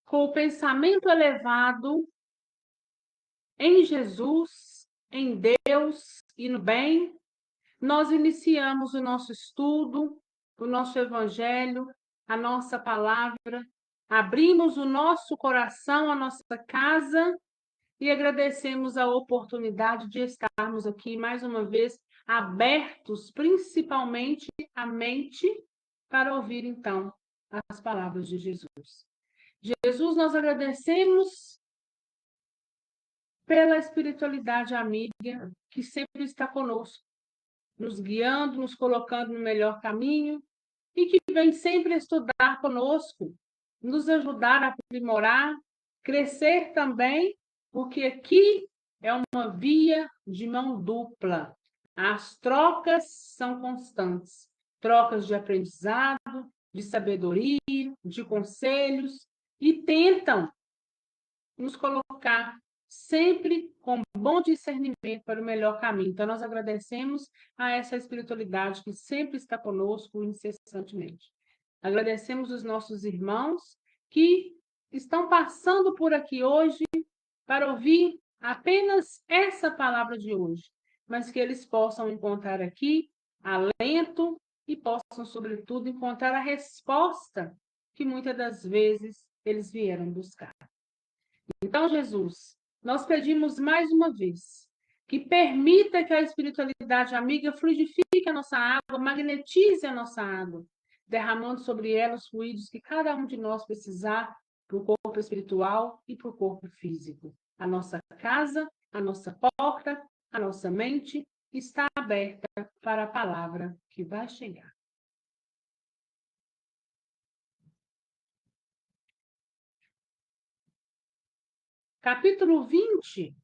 com o pensamento elevado em Jesus, em Deus e no bem, nós iniciamos o nosso estudo, o nosso evangelho, a nossa palavra, abrimos o nosso coração, a nossa casa e agradecemos a oportunidade de estarmos aqui mais uma vez abertos, principalmente a mente, para ouvir então as palavras de Jesus. Jesus, nós agradecemos pela espiritualidade amiga que sempre está conosco, nos guiando, nos colocando no melhor caminho e que vem sempre estudar conosco, nos ajudar a aprimorar, crescer também, porque aqui é uma via de mão dupla. As trocas são constantes, trocas de aprendizado, de sabedoria, de conselhos, e tentam nos colocar sempre com bom discernimento para o melhor caminho. Então, nós agradecemos a essa espiritualidade que sempre está conosco incessantemente. Agradecemos os nossos irmãos que estão passando por aqui hoje para ouvir apenas essa palavra de hoje, mas que eles possam encontrar aqui alento e possam, sobretudo, encontrar a resposta que muitas das vezes eles vieram buscar. Então, Jesus, nós pedimos mais uma vez que permita que a espiritualidade amiga fluidifique a nossa água, magnetize a nossa água, derramando sobre ela os fluidos que cada um de nós precisar para o corpo espiritual e para o corpo físico. A nossa casa, a nossa porta, a nossa mente está aberta para a palavra que vai chegar. Capítulo 20,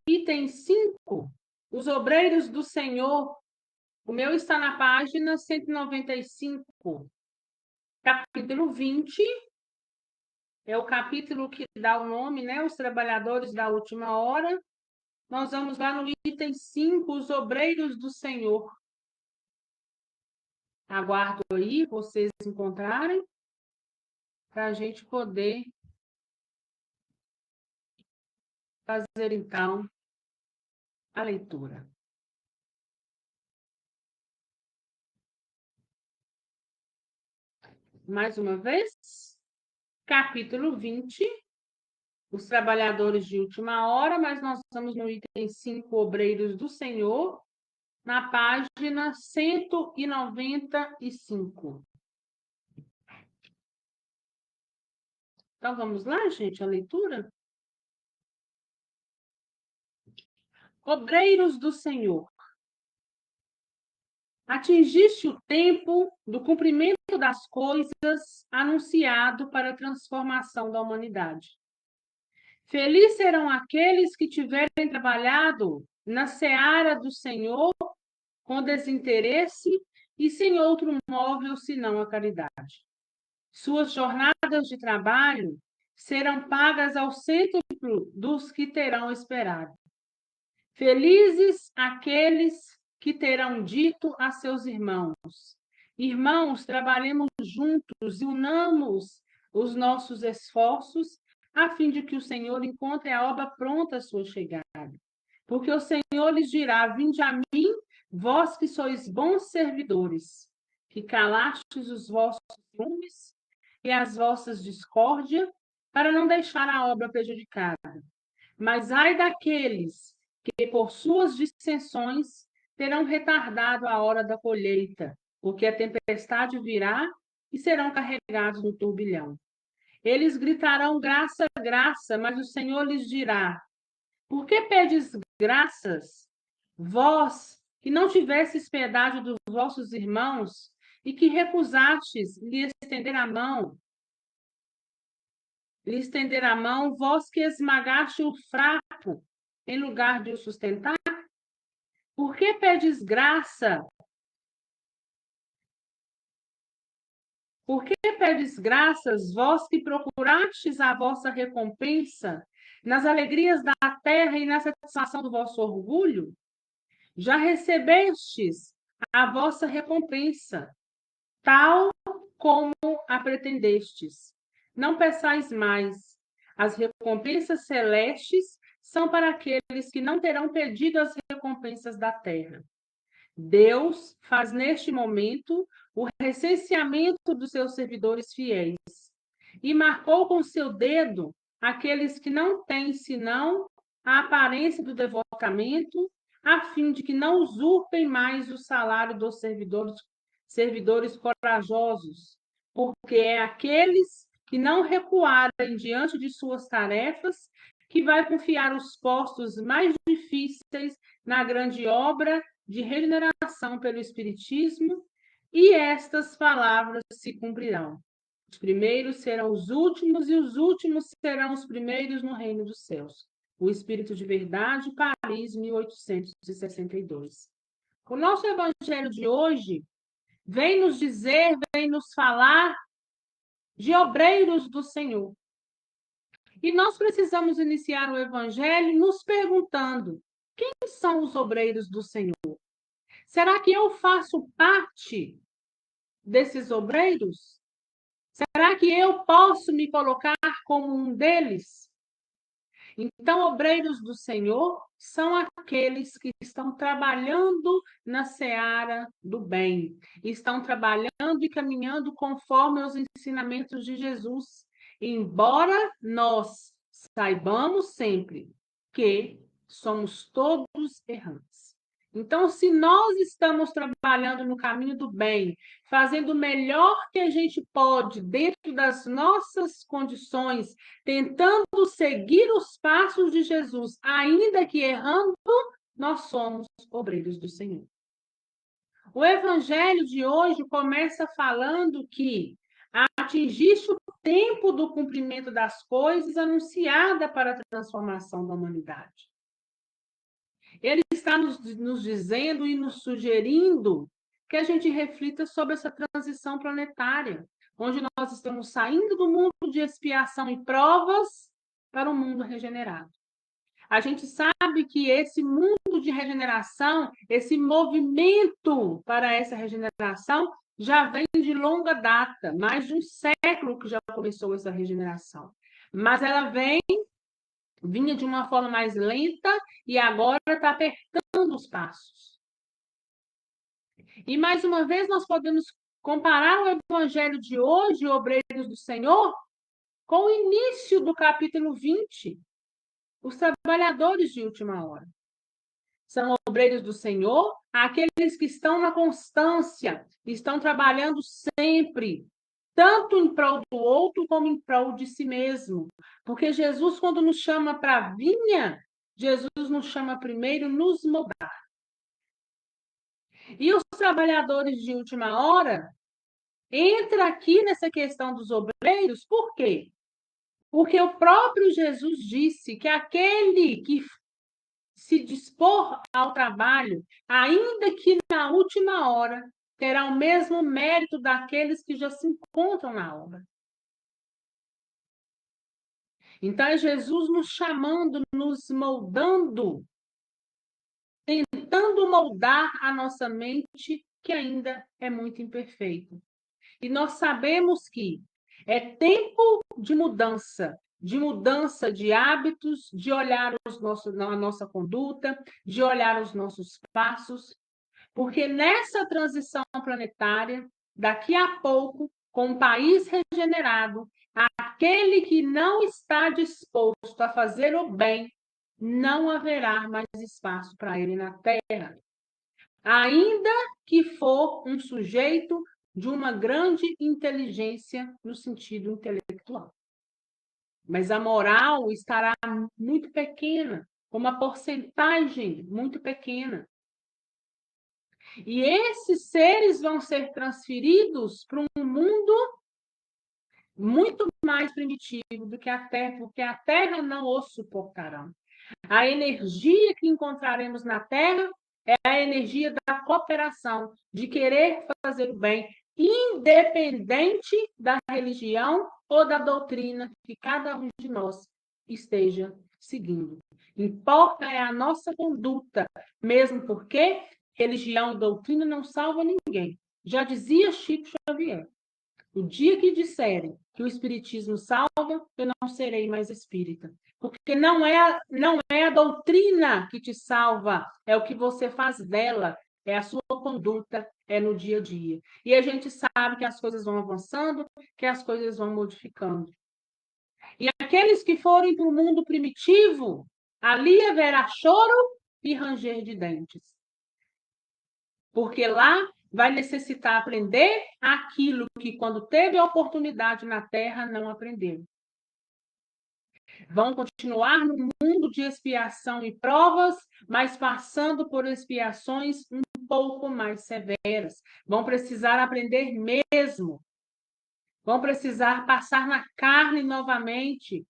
item 5, os obreiros do Senhor. O meu está na página 195. Capítulo 20 é o capítulo que dá o nome, né? Os trabalhadores da última hora. Nós vamos lá no item 5, os obreiros do Senhor. Aguardo aí vocês encontrarem para a gente poder fazer, então, a leitura. Mais uma vez, capítulo 20, os trabalhadores de última hora, mas nós estamos no item 5, obreiros do Senhor, na página 195. Então, vamos lá, gente, a leitura? Obreiros do Senhor. Atingiste o tempo do cumprimento das coisas anunciado para a transformação da humanidade. Felizes serão aqueles que tiverem trabalhado na seara do Senhor com desinteresse e sem outro móvel senão a caridade. Suas jornadas de trabalho serão pagas ao cêntuplo dos que terão esperado. Felizes aqueles que terão dito a seus irmãos: irmãos, trabalhemos juntos e unamos os nossos esforços a fim de que o Senhor encontre a obra pronta à sua chegada. Porque o Senhor lhes dirá: vinde a mim, vós que sois bons servidores, que calastes os vossos ciúmes e as vossas discórdias, para não deixar a obra prejudicada. Mas ai daqueles que, por suas dissensões, terão retardado a hora da colheita, porque a tempestade virá e serão carregados no turbilhão. Eles gritarão graça, graça, mas o Senhor lhes dirá: por que pedes graças, vós que não tivestes piedade dos vossos irmãos e que recusastes lhe estender a mão? Lhe estender a mão, vós que esmagaste o fraco em lugar de o sustentar? Por que pedes graça? Por que pedes graças, vós que procurastes a vossa recompensa nas alegrias da terra e na satisfação do vosso orgulho? Já recebestes a vossa recompensa, tal como a pretendestes. Não peçais mais. As recompensas celestes são para aqueles que não terão pedido as recompensas da terra. Deus faz neste momento o recenseamento dos seus servidores fiéis e marcou com seu dedo aqueles que não têm senão a aparência do devotamento, a fim de que não usurpem mais o salário dos servidores corajosos, porque é aqueles que não recuarem diante de suas tarefas que vai confiar os postos mais difíceis na grande obra de regeneração pelo Espiritismo, e estas palavras se cumprirão. Os primeiros serão os últimos, e os últimos serão os primeiros no reino dos céus. O Espírito de Verdade, Paris, 1862. O nosso evangelho de hoje vem nos dizer, vem nos falar de obreiros do Senhor. E nós precisamos iniciar o evangelho nos perguntando: quem são os obreiros do Senhor? Será que eu faço parte desses obreiros? Será que eu posso me colocar como um deles? Então, obreiros do Senhor são aqueles que estão trabalhando na seara do bem, estão trabalhando e caminhando conforme os ensinamentos de Jesus, embora nós saibamos sempre que somos todos errantes. Então, se nós estamos trabalhando no caminho do bem, fazendo o melhor que a gente pode dentro das nossas condições, tentando seguir os passos de Jesus, ainda que errando, nós somos obreiros do Senhor. O evangelho de hoje começa falando que atingiste o tempo do cumprimento das coisas anunciada para a transformação da humanidade. Ele está nos dizendo e nos sugerindo que a gente reflita sobre essa transição planetária, onde nós estamos saindo do mundo de expiação e provas para um mundo regenerado. A gente sabe que esse mundo de regeneração, esse movimento para essa regeneração, já vem de longa data, mais de um século que já começou essa regeneração. Mas ela vinha de uma forma mais lenta e agora está apertando os passos. E, mais uma vez, nós podemos comparar o evangelho de hoje, Obreiros do Senhor, com o início do capítulo 20, os trabalhadores de última hora. São obreiros do Senhor, aqueles que estão na constância, estão trabalhando sempre, tanto em prol do outro como em prol de si mesmo. Porque Jesus, quando nos chama para a vinha, Jesus nos chama primeiro nos moldar. E os trabalhadores de última hora entra aqui nessa questão dos obreiros, por quê? Porque o próprio Jesus disse que aquele que se dispor ao trabalho, ainda que na última hora, terá o mesmo mérito daqueles que já se encontram na obra. Então, é Jesus nos chamando, nos moldando, tentando moldar a nossa mente, que ainda é muito imperfeita. E nós sabemos que é tempo de mudança de hábitos, de olhar a nossa conduta, de olhar os nossos passos, porque nessa transição planetária, daqui a pouco, com o país regenerado, aquele que não está disposto a fazer o bem, não haverá mais espaço para ele na Terra. Ainda que for um sujeito de uma grande inteligência no sentido intelectual. Mas a moral estará muito pequena, com uma porcentagem muito pequena. E esses seres vão ser transferidos para um mundo muito mais primitivo do que a Terra, porque a Terra não os suportará. A energia que encontraremos na Terra é a energia da cooperação, de querer fazer o bem, independente da religião ou da doutrina que cada um de nós esteja seguindo. Importa é a nossa conduta, mesmo porque religião e doutrina não salvam ninguém. Já dizia Chico Xavier. O dia que disserem que o espiritismo salva, eu não serei mais espírita. Porque não é a doutrina que te salva, é o que você faz dela, é a sua conduta, é no dia a dia. E a gente sabe que as coisas vão avançando, que as coisas vão modificando. E aqueles que forem para o mundo primitivo, ali haverá choro e ranger de dentes. Porque lá vai necessitar aprender aquilo que, quando teve a oportunidade na Terra, não aprendeu. Vão continuar no mundo de expiação e provas, mas passando por expiações um pouco mais severas. Vão precisar aprender mesmo. Vão precisar passar na carne novamente.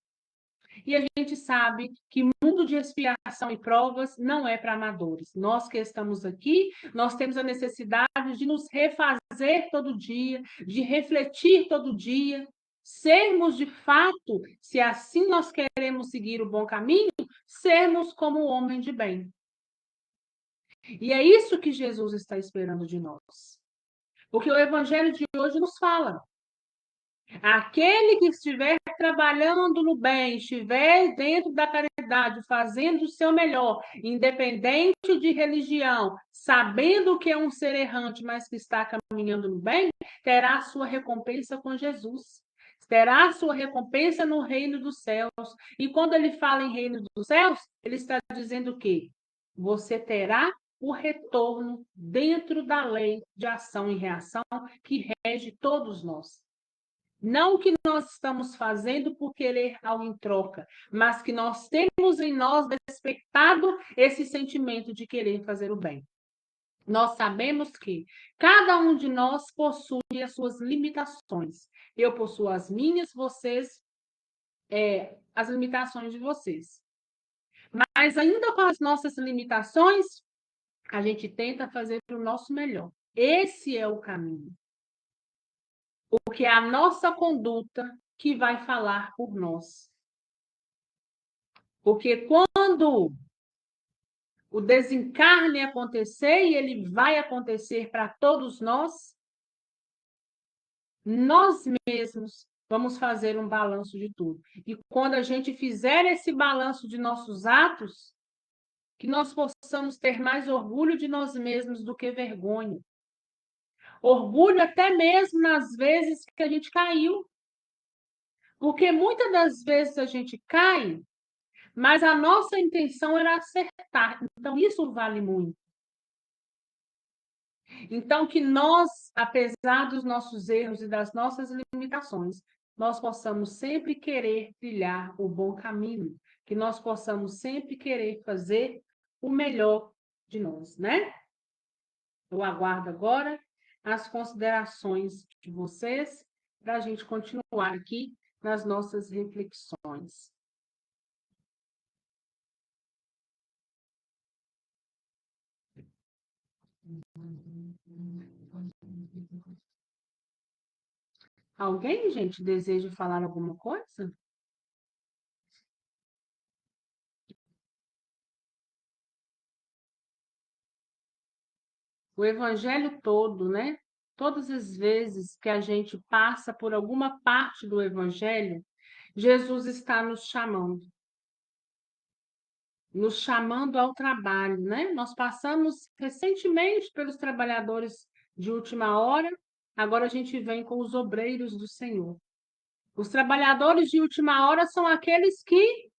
E a gente sabe que mundo de expiação e provas não é para amadores. Nós que estamos aqui, nós temos a necessidade de nos refazer todo dia, de refletir todo dia, sermos de fato, se assim nós queremos seguir o bom caminho, sermos como o homem de bem. E é isso que Jesus está esperando de nós. Porque o evangelho de hoje nos fala: aquele que estiver trabalhando no bem, estiver dentro da caridade, fazendo o seu melhor, independente de religião, sabendo que é um ser errante, mas que está caminhando no bem, terá a sua recompensa com Jesus. Terá a sua recompensa no reino dos céus. E quando ele fala em reino dos céus, ele está dizendo o quê? Você terá o retorno dentro da lei de ação e reação que rege todos nós. Não o que nós estamos fazendo por querer algo em troca, mas que nós temos em nós despertado esse sentimento de querer fazer o bem. Nós sabemos que cada um de nós possui as suas limitações. Eu possuo as minhas, vocês, as limitações de vocês. Mas ainda com as nossas limitações, a gente tenta fazer o nosso melhor. Esse é o caminho. Porque é a nossa conduta que vai falar por nós. Porque quando o desencarne acontecer, e ele vai acontecer para todos nós mesmos vamos fazer um balanço de tudo. E quando a gente fizer esse balanço de nossos atos, que nós possamos ter mais orgulho de nós mesmos do que vergonha. Orgulho até mesmo nas vezes que a gente caiu. Porque muitas das vezes a gente cai, mas a nossa intenção era acertar. Então, isso vale muito. Então, que nós, apesar dos nossos erros e das nossas limitações, nós possamos sempre querer trilhar o bom caminho, que nós possamos sempre querer fazer o melhor de nós, né? Eu aguardo agora as considerações de vocês para a gente continuar aqui nas nossas reflexões. Alguém, gente, deseja falar alguma coisa? O evangelho todo, né? Todas as vezes que a gente passa por alguma parte do evangelho, Jesus está nos chamando ao trabalho, né? Nós passamos recentemente pelos trabalhadores de última hora, agora a gente vem com os obreiros do Senhor. Os trabalhadores de última hora são aqueles que,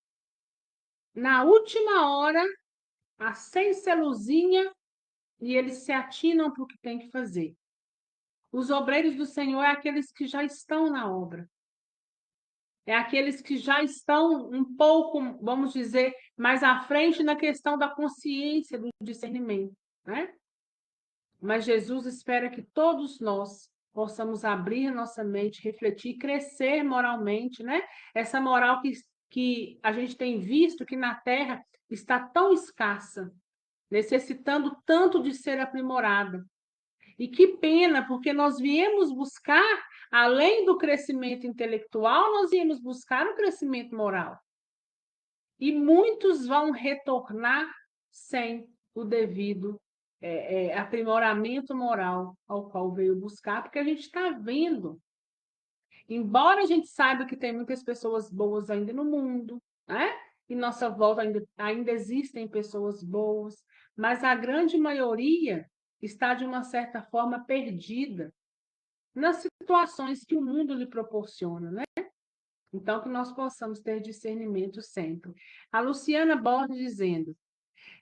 na última hora, acende a luzinha e eles se atinam para o que tem que fazer. Os obreiros do Senhor é aqueles que já estão na obra. É aqueles que já estão um pouco, vamos dizer, mais à frente na questão da consciência, do discernimento, né? Mas Jesus espera que todos nós possamos abrir nossa mente, refletir, crescer moralmente, né? Essa moral que a gente tem visto que na Terra está tão escassa, necessitando tanto de ser aprimorada. E que pena, porque nós viemos buscar, além do crescimento intelectual, nós viemos buscar o crescimento moral. E muitos vão retornar sem o devido aprimoramento moral ao qual veio buscar, porque a gente está vendo Embora a gente saiba que tem muitas pessoas boas ainda no mundo, né? Em nossa volta ainda existem pessoas boas, mas a grande maioria está, de uma certa forma, perdida nas situações que o mundo lhe proporciona, né? Então, que nós possamos ter discernimento sempre. A Luciana Borges dizendo,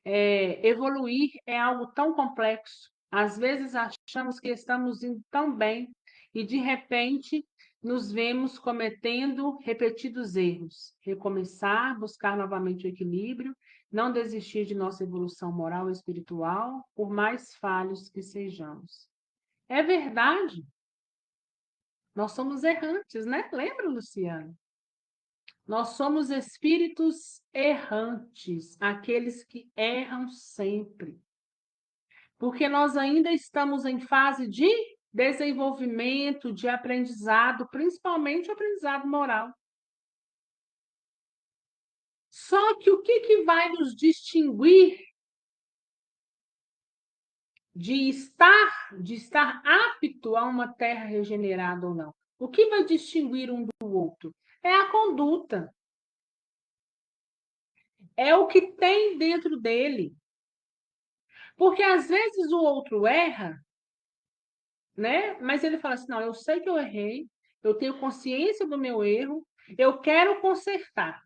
evoluir é algo tão complexo. Às vezes achamos que estamos indo tão bem e, de repente, nos vemos cometendo repetidos erros. Recomeçar, buscar novamente o equilíbrio, não desistir de nossa evolução moral e espiritual, por mais falhos que sejamos. É verdade. Nós somos errantes, né? Lembra, Luciana? Nós somos espíritos errantes, aqueles que erram sempre. Porque nós ainda estamos em fase de desenvolvimento, de aprendizado, principalmente o aprendizado moral. Só que o que vai nos distinguir de estar apto a uma terra regenerada ou não? O que vai distinguir um do outro? É a conduta. É o que tem dentro dele. Porque às vezes o outro erra, né? Mas ele fala assim: não, eu sei que eu errei, eu tenho consciência do meu erro, eu quero consertar.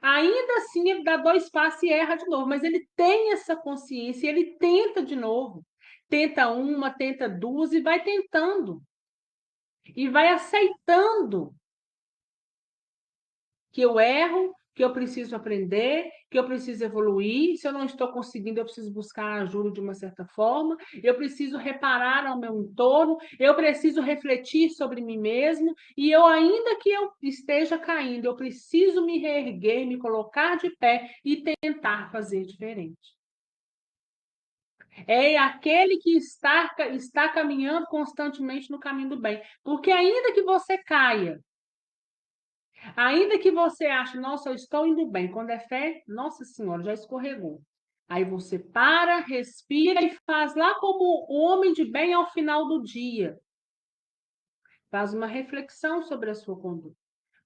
Ainda assim, ele dá 2 passos e erra de novo, mas ele tem essa consciência, ele tenta de novo. Tenta uma, tenta duas e vai tentando. E vai aceitando que eu erro, que eu preciso aprender, que eu preciso evoluir. Se eu não estou conseguindo, eu preciso buscar ajuda de uma certa forma. Eu preciso reparar ao meu entorno. Eu preciso refletir sobre mim mesmo. E eu, ainda que eu esteja caindo, eu preciso me reerguer, me colocar de pé e tentar fazer diferente. É aquele que está caminhando constantemente no caminho do bem. Porque ainda que você caia, ainda que você ache, nossa, eu estou indo bem, quando é fé, nossa senhora, já escorregou. Aí você para, respira e faz lá como o homem de bem ao final do dia. Faz uma reflexão sobre a sua conduta.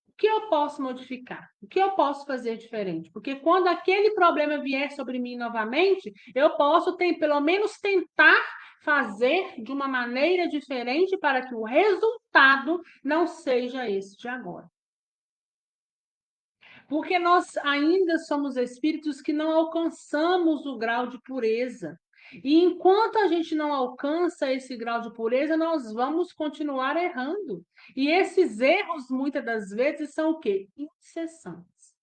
O que eu posso modificar? O que eu posso fazer diferente? Porque quando aquele problema vier sobre mim novamente, eu posso pelo menos tentar fazer de uma maneira diferente para que o resultado não seja esse de agora. Porque nós ainda somos espíritos que não alcançamos o grau de pureza. E enquanto a gente não alcança esse grau de pureza, nós vamos continuar errando. E esses erros, muitas das vezes, são o quê? Incessantes.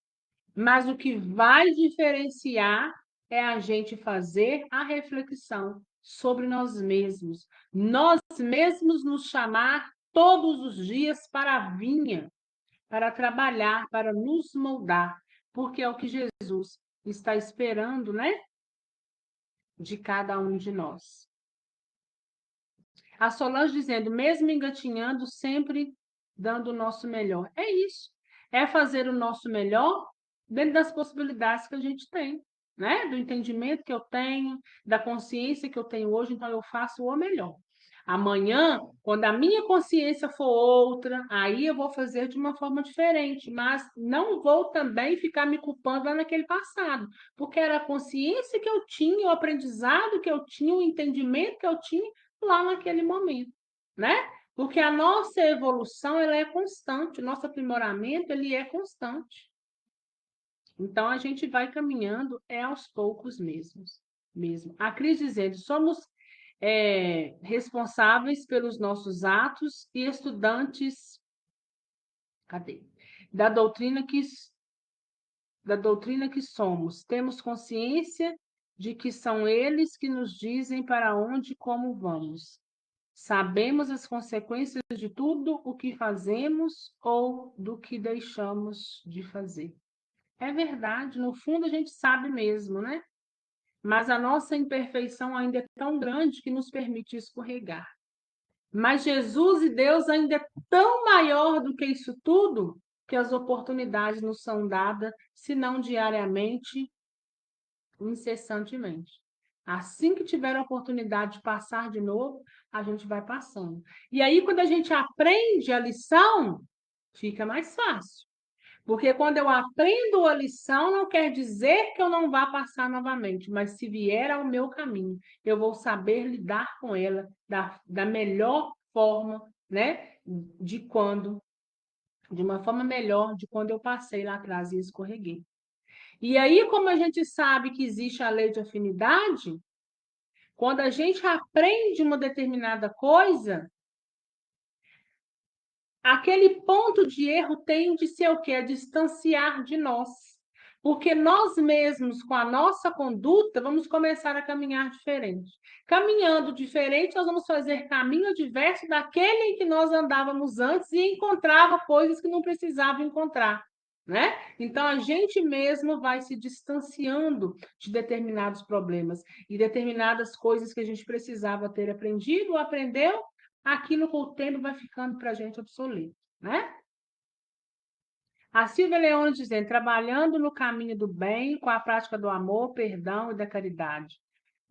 Mas o que vai diferenciar é a gente fazer a reflexão sobre nós mesmos. Nós mesmos nos chamar todos os dias para a vinha, para trabalhar, para nos moldar, porque é o que Jesus está esperando, né? De cada um de nós. A Solange dizendo, mesmo engatinhando, sempre dando o nosso melhor. É isso. É fazer o nosso melhor dentro das possibilidades que a gente tem, né? Do entendimento que eu tenho, da consciência que eu tenho hoje, então eu faço o melhor. Amanhã, quando a minha consciência for outra, aí eu vou fazer de uma forma diferente, mas não vou também ficar me culpando lá naquele passado, porque era a consciência que eu tinha, o aprendizado que eu tinha, o entendimento que eu tinha lá naquele momento, né? Porque a nossa evolução ela é constante, o nosso aprimoramento ele é constante. Então a gente vai caminhando aos poucos mesmo. A Cris dizendo, somos responsáveis pelos nossos atos e estudantes, cadê? Da doutrina que somos. Temos consciência de que são eles que nos dizem para onde e como vamos. Sabemos as consequências de tudo o que fazemos ou do que deixamos de fazer. É verdade, no fundo a gente sabe mesmo, né? Mas a nossa imperfeição ainda é tão grande que nos permite escorregar. Mas Jesus e Deus ainda é tão maior do que isso tudo que as oportunidades nos são dadas, se não diariamente, incessantemente. Assim que tiver a oportunidade de passar de novo, a gente vai passando. E aí, quando a gente aprende a lição, fica mais fácil. Porque quando eu aprendo a lição, não quer dizer que eu não vá passar novamente, mas se vier ao meu caminho, eu vou saber lidar com ela da melhor forma, né? De uma forma melhor de quando eu passei lá atrás e escorreguei. E aí, como a gente sabe que existe a lei de afinidade, quando a gente aprende uma determinada coisa, aquele ponto de erro tem de ser o quê? A distanciar de nós. Porque nós mesmos, com a nossa conduta, vamos começar a caminhar diferente. Caminhando diferente, nós vamos fazer caminho diverso daquele em que nós andávamos antes e encontrava coisas que não precisava encontrar, né? Então, a gente mesmo vai se distanciando de determinados problemas e determinadas coisas que a gente precisava ter aprendido ou aprendeu, aquilo com o tempo vai ficando para a gente obsoleto, né? A Silvia Leone dizendo, trabalhando no caminho do bem, com a prática do amor, perdão e da caridade.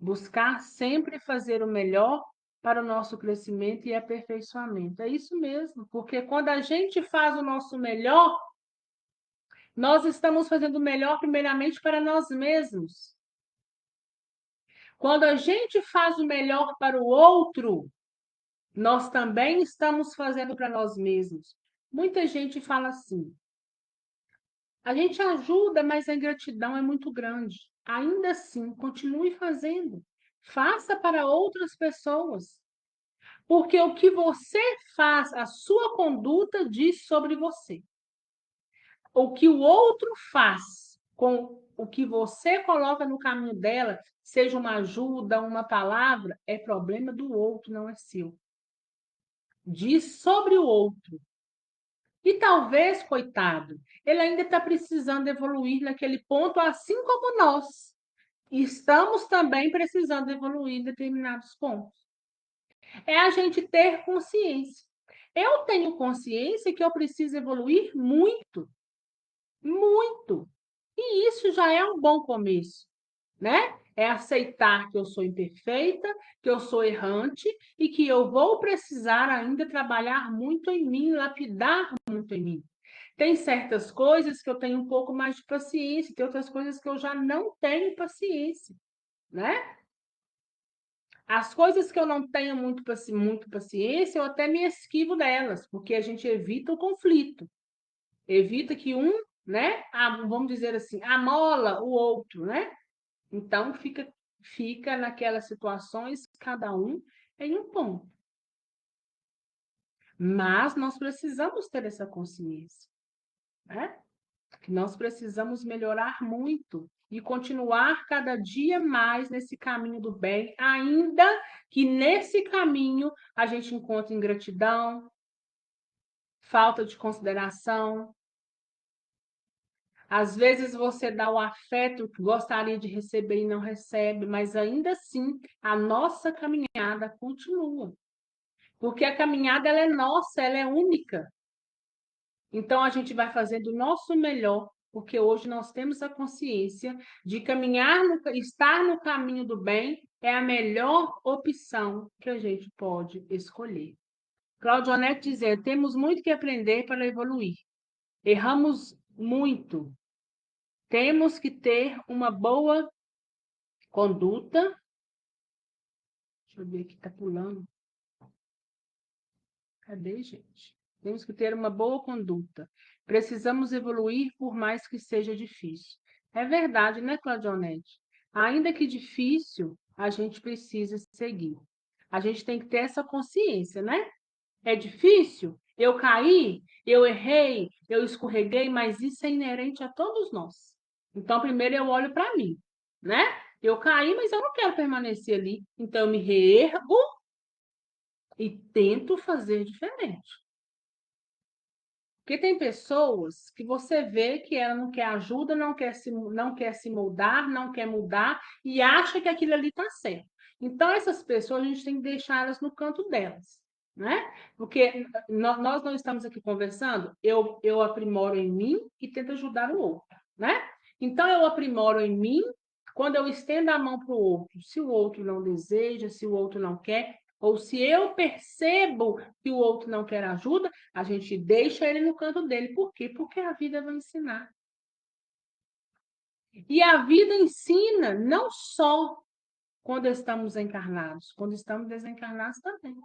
Buscar sempre fazer o melhor para o nosso crescimento e aperfeiçoamento. É isso mesmo, porque quando a gente faz o nosso melhor, nós estamos fazendo o melhor primeiramente para nós mesmos. Quando a gente faz o melhor para o outro, nós também estamos fazendo para nós mesmos. Muita gente fala assim: a gente ajuda, mas a ingratidão é muito grande. Ainda assim, continue fazendo. Faça para outras pessoas. Porque o que você faz, a sua conduta diz sobre você. O que o outro faz com o que você coloca no caminho dela, seja uma ajuda, uma palavra, é problema do outro, não é seu. Diz sobre o outro. E talvez, coitado, ele ainda está precisando evoluir naquele ponto, assim como nós. Estamos também precisando evoluir em determinados pontos. É a gente ter consciência. Eu tenho consciência que eu preciso evoluir muito, muito. E isso já é um bom começo, né? É aceitar que eu sou imperfeita, que eu sou errante e que eu vou precisar ainda trabalhar muito em mim, lapidar muito em mim. Tem certas coisas que eu tenho um pouco mais de paciência, tem outras coisas que eu já não tenho paciência, né? As coisas que eu não tenho muito paciência, eu até me esquivo delas, porque a gente evita o conflito, evita que um, né, vamos dizer assim, amola o outro, né? Então fica naquelas situações, cada um em um ponto. Mas nós precisamos ter essa consciência, né? Que nós precisamos melhorar muito e continuar cada dia mais nesse caminho do bem, ainda que nesse caminho a gente encontre ingratidão, falta de consideração. Às vezes você dá o afeto que gostaria de receber e não recebe, mas ainda assim a nossa caminhada continua. Porque a caminhada ela é nossa, ela é única. Então, a gente vai fazendo o nosso melhor, porque hoje nós temos a consciência de estar no caminho do bem é a melhor opção que a gente pode escolher. Claudionete dizer, temos muito que aprender para evoluir. Erramos muito. Temos que ter uma boa conduta. Deixa eu ver aqui, está pulando. Cadê, gente? Temos que ter uma boa conduta. Precisamos evoluir por mais que seja difícil. É verdade, né, Claudionete? Ainda que difícil, a gente precisa seguir. A gente tem que ter essa consciência, né? É difícil? Eu caí, eu errei, eu escorreguei, mas isso é inerente a todos nós. Então, primeiro eu olho para mim, né? Eu caí, mas eu não quero permanecer ali. Então, eu me reergo e tento fazer diferente. Porque tem pessoas que você vê que ela não quer ajuda, não quer se moldar, não quer mudar e acha que aquilo ali está certo. Então, essas pessoas a gente tem que deixá-las no canto delas, né? Porque nós não estamos aqui conversando, eu aprimoro em mim e tento ajudar o outro, né? Então, eu aprimoro em mim Quando eu estendo a mão para o outro, se o outro não deseja, se o outro não quer, ou se eu percebo que o outro não quer ajuda, a gente deixa ele no canto dele. Por quê? Porque a vida vai ensinar. E a vida ensina não só quando estamos encarnados, quando estamos desencarnados também.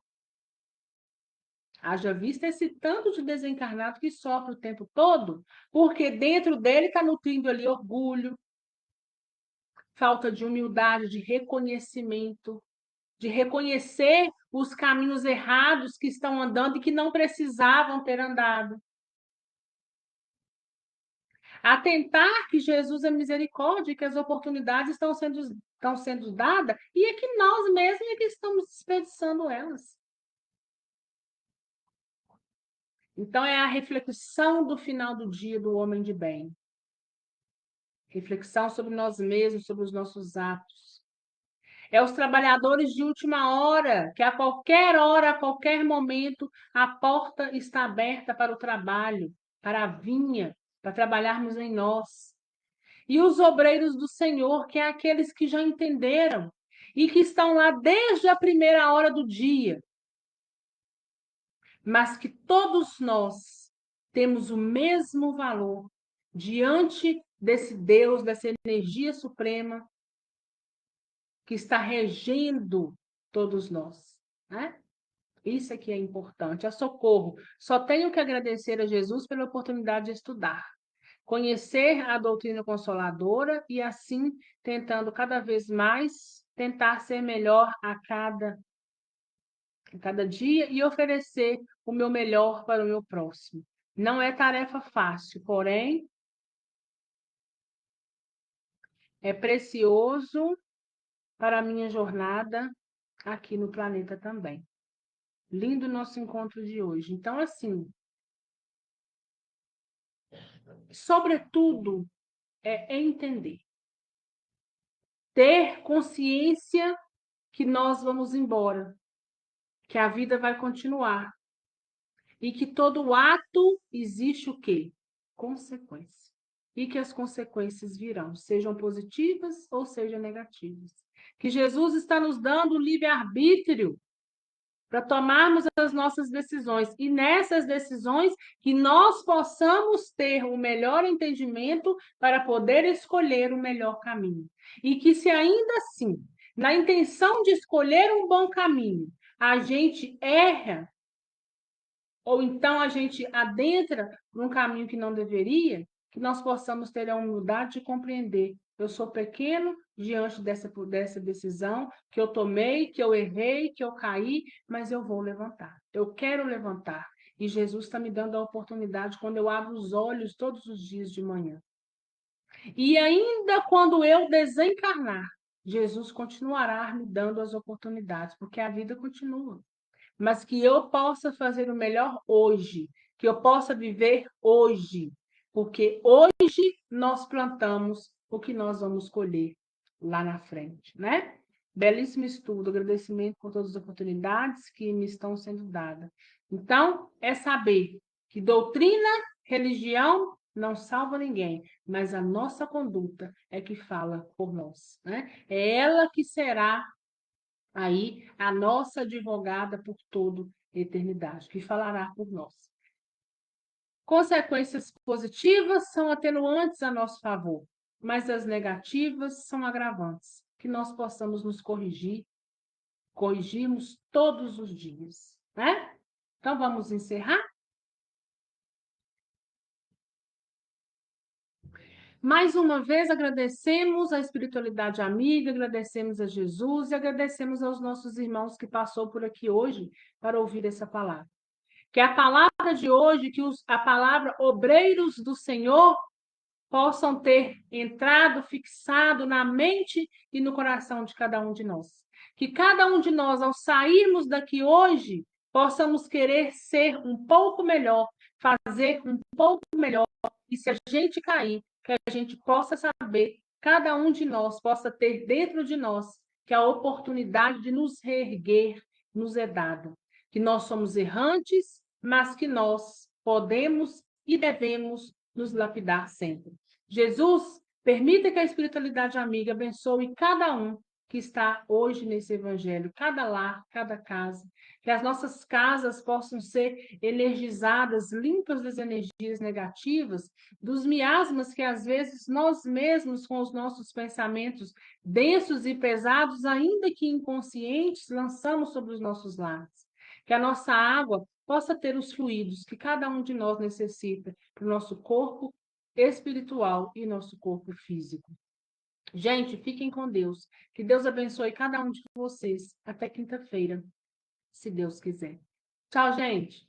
Haja vista esse tanto de desencarnado que sofre o tempo todo, porque dentro dele está nutrindo ali orgulho, falta de humildade, de reconhecimento, de reconhecer os caminhos errados que estão andando e que não precisavam ter andado. Atentar que Jesus é misericórdia, que as oportunidades estão sendo dadas e é que nós mesmos é que estamos desperdiçando elas. Então, é a reflexão do final do dia do homem de bem. Reflexão sobre nós mesmos, sobre os nossos atos. É os trabalhadores de última hora, que a qualquer hora, a qualquer momento, a porta está aberta para o trabalho, para a vinha, para trabalharmos em nós. E os obreiros do Senhor, que é aqueles que já entenderam e que estão lá desde a primeira hora do dia, mas que todos nós temos o mesmo valor diante desse Deus, dessa energia suprema que está regendo todos nós, né? Isso aqui é importante. A Socorro, só tenho que agradecer a Jesus pela oportunidade de estudar, conhecer a doutrina consoladora e assim tentando cada vez mais tentar ser melhor a cada dia e oferecer o meu melhor para o meu próximo. Não é tarefa fácil, porém é precioso para a minha jornada aqui no planeta também. Lindo nosso encontro de hoje. Então, assim, sobretudo, é entender. Ter consciência que nós vamos embora, que a vida vai continuar. E que todo ato existe o quê? Consequência. E que as consequências virão, sejam positivas ou sejam negativas. Que Jesus está nos dando o livre-arbítrio para tomarmos as nossas decisões. E nessas decisões, que nós possamos ter o melhor entendimento para poder escolher o melhor caminho. E que se ainda assim, na intenção de escolher um bom caminho, a gente erra, ou então a gente adentra num caminho que não deveria, que nós possamos ter a humildade de compreender. Eu sou pequeno diante dessa decisão que eu tomei, que eu errei, que eu caí, mas eu vou levantar. Eu quero levantar. E Jesus está me dando a oportunidade quando eu abro os olhos todos os dias de manhã. E ainda quando eu desencarnar, Jesus continuará me dando as oportunidades, porque a vida continua, mas que eu possa fazer o melhor hoje, que eu possa viver hoje, porque hoje nós plantamos o que nós vamos colher lá na frente, né? Belíssimo estudo, agradecimento por todas as oportunidades que me estão sendo dadas. Então, é saber que doutrina, religião não salva ninguém, mas a nossa conduta é que fala por nós, né? É ela que será aí a nossa advogada por toda eternidade, que falará por nós. Consequências positivas são atenuantes a nosso favor, mas as negativas são agravantes, que nós possamos nos corrigirmos todos os dias, né? Então vamos encerrar? Mais uma vez agradecemos a espiritualidade amiga, agradecemos a Jesus e agradecemos aos nossos irmãos que passou por aqui hoje para ouvir essa palavra. Que a palavra de hoje, que a palavra obreiros do Senhor possam ter entrado, fixado na mente e no coração de cada um de nós. Que cada um de nós, ao sairmos daqui hoje, possamos querer ser um pouco melhor, fazer um pouco melhor. E se a gente cair, que a gente possa saber, cada um de nós possa ter dentro de nós que a oportunidade de nos reerguer nos é dada. Que nós somos errantes, mas que nós podemos e devemos nos lapidar sempre. Jesus, Permita que a espiritualidade amiga abençoe cada um que está hoje nesse evangelho, cada lar, cada casa. Que as nossas casas possam ser energizadas, limpas das energias negativas, dos miasmas que às vezes nós mesmos, com os nossos pensamentos densos e pesados, ainda que inconscientes, lançamos sobre os nossos lares. Que a nossa água possa ter os fluidos que cada um de nós necessita para o nosso corpo espiritual e nosso corpo físico. Gente, fiquem com Deus. Que Deus abençoe cada um de vocês. Até quinta-feira, se Deus quiser. Tchau, gente.